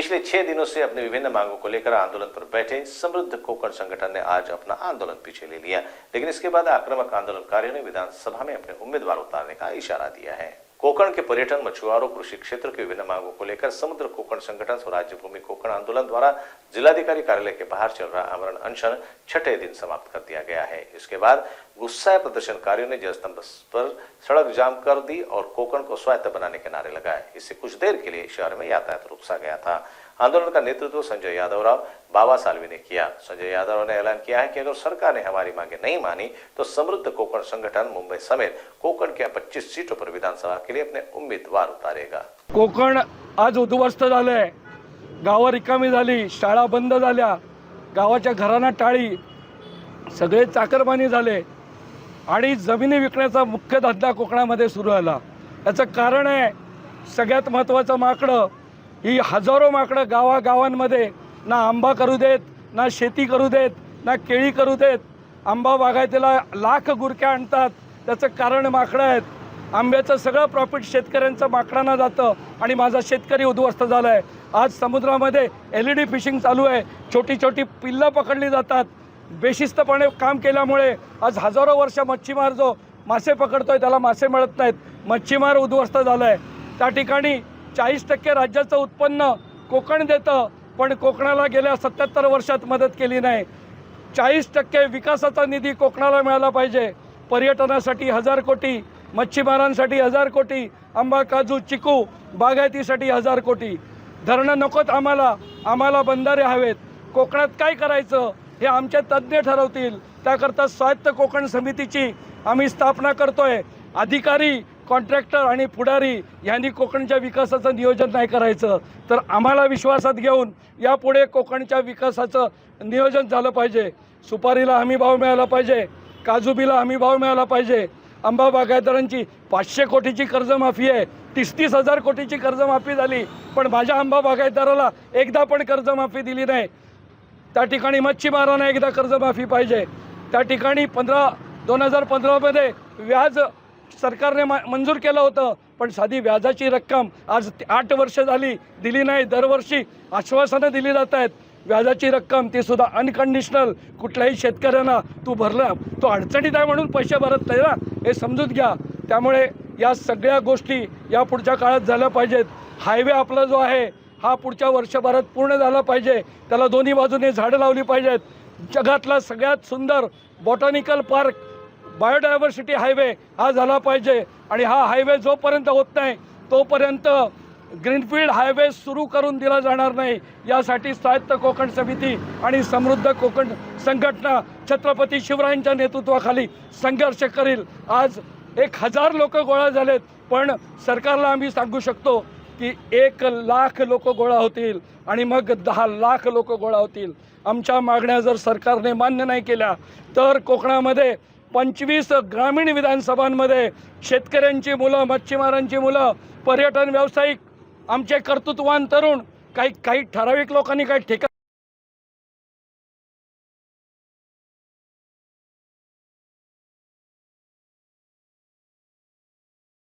पिछले 6 दिनों से अपने विभिन्न मांगों को लेकर आंदोलन पर बैठे समृद्ध कोकण संगठन ने आज अपना आंदोलन पीछे ले लिया, लेकिन इसके बाद आक्रामक आंदोलनकारियों ने विधानसभा में अपने उम्मीदवार उतारने का इशारा दिया है। कोकण के पर्यटन, मछुआरों, कृषि क्षेत्र के विभिन्न मांगों को लेकर समुद्र कोकण संगठन स्वराज्य भूमि कोकण आंदोलन द्वारा जिलाधिकारी कार्यालय के बाहर चल रहा आमरण अनशन छठे दिन समाप्त कर दिया गया है। इसके बाद गुस्साए प्रदर्शनकारियों ने जलस्तंभ पर सड़क जाम कर दी और कोकण को स्वायत्त बनाने के नारे लगाए। इससे कुछ देर के लिए शहर में यातायात रुक सा गया था। आंदोलन का नेतृत्व संजय यादवराव बाबा सालवी ने किया। संजय यादव ने ऐलान किया है कि अगर सरकार ने हमारी मांगे नहीं मानी तो समृद्ध कोकण संगठन मुंबई समेत कोकण के 25 सीटों पर विधानसभा के लिए अपने उम्मीदवार उतारेगा। कोकण आज उद्ध्वस्त झालंय, गावं रिकामी झाली, शाळा बंद झाल्या, गावाच्या घरांना टाळी, सगळे चाकरमानी झाले आणि जमिनी विकण्याचा मुख्य धंदा कोकणामध्ये सुरू झाला। याचं कारण आहे सगळ्यात महत्त्वाचं माकडं, ही हजारो माकडं गावागावांमध्ये ना आंबा करू देत, ना शेती करू देत, ना केळी करू देत। आंबा बागायतीला लाख गुरक्या आणतात, त्याचं कारण माकडं आहेत। आंब्याचं सगळं प्रॉफिट शेतकऱ्यांचं माकडांना जातं आणि माझा शेतकरी उद्ध्वस्त झाला आहे। आज समुद्रामध्ये LED फिशिंग चालू आहे, छोटी छोटी पिल्लं पकडली जातात। बेशिस्तपणे काम केल्यामुळे आज हजारो वर्ष मच्छीमार जो मासे पकडतोय त्याला मासे मिळत नाहीत, मच्छीमार उद्ध्वस्त झाला आहे। त्या ठिकाणी 40% राज्याचं उत्पन्न कोकण देतं, पण कोकणाला गेल्या 77 वर्षात मदत केली नाही। 40% विकासाचा निधी कोकणाला मिळाला पाहिजे। पर्यटनासाठी 1000 कोटी, मच्छीमारांसाठी 1000 कोटी, आंबा, काजू, चिकू बागायतीसाठी 1000 कोटी। धरणं नकोत आम्हाला बंधारे हवेत। कोकणात काय करायचं हे आमचे तज्ज्ञ ठरवतील। त्याकरता स्वायत्त कोकण समितीची आम्ही स्थापना करतोय। अधिकारी, कॉन्ट्रॅक्टर आणि पुढारी यांनी कोकणच्या विकासाचं नियोजन नाही करायचं तर आम्हाला विश्वासात घेऊन यापुढे कोकणच्या विकासाचं नियोजन झालं पाहिजे। सुपारीला हमी भाव मिळाला पाहिजे, काजूबीला हमी भाव मिळाला पाहिजे। आंबा बागायतदारांची 500 कोटीची कर्जमाफी आहे, 30 हजार कोटीची कर्जमाफी झाली, पण माझ्या आंबा बागायतदाराला एकदा पण कर्जमाफी दिली नाही। त्या ठिकाणी मच्छीमारांना एकदा कर्जमाफी पाहिजे। त्या ठिकाणी 2015 मध्ये व्याज सरकारने मंजूर केलं होतं, पण साधी व्याजाची रक्कम आज 8 वर्ष झाली दिली नाही। दरवर्षी आश्वासनं दिली जात आहेत, व्याजाची रक्कम ती सुद्धा अनकंडिशनल। कुठल्याही शेतकऱ्यांना तू भरला तो अडचणीत आहे म्हणून पैसे भरत नाही ना, हे समजून घ्या। त्यामुळे या सगळ्या गोष्टी या पुढच्या काळात झाल्या पाहिजेत। हायवे आपला जो आहे हा पुढच्या वर्षभरात पूर्ण झाला पाहिजे, त्याला दोन्ही बाजूने झाडं लावली पाहिजेत। जगातला सगळ्यात सुंदर बॉटॅनिकल पार्क, बायोडायव्हर्सिटी हायवे हा झाला पाहिजे आणि हा हायवे जोपर्यंत होत नाही तोपर्यंत ग्रीनफील्ड हायवे सुरू करून दिला जाणार नाही। यासाठी स्वायत्त कोकण समिती आणि समृद्ध कोकण संघटना छत्रपती शिवरायांच्या नेतृत्वाखाली संघर्ष करील। आज 1000 लोक गोळा झालेत, पण सरकारला आम्ही सांगू शकतो की 1 लाख लोक गोळा होतील आणि मग 10 लाख लोक गोळा होतील। आमच्या मागण्या जर सरकारने मान्य नाही केल्या तर कोकणामध्ये 25 ग्रामीण विधानसभांमध्ये शेतकऱ्यांची मुलं, मच्छीमारांची मुलं, पर्यटन व्यावसायिक, आमचे कर्तृत्ववान तरुण, काही ठराविक लोकांनी काही ठेका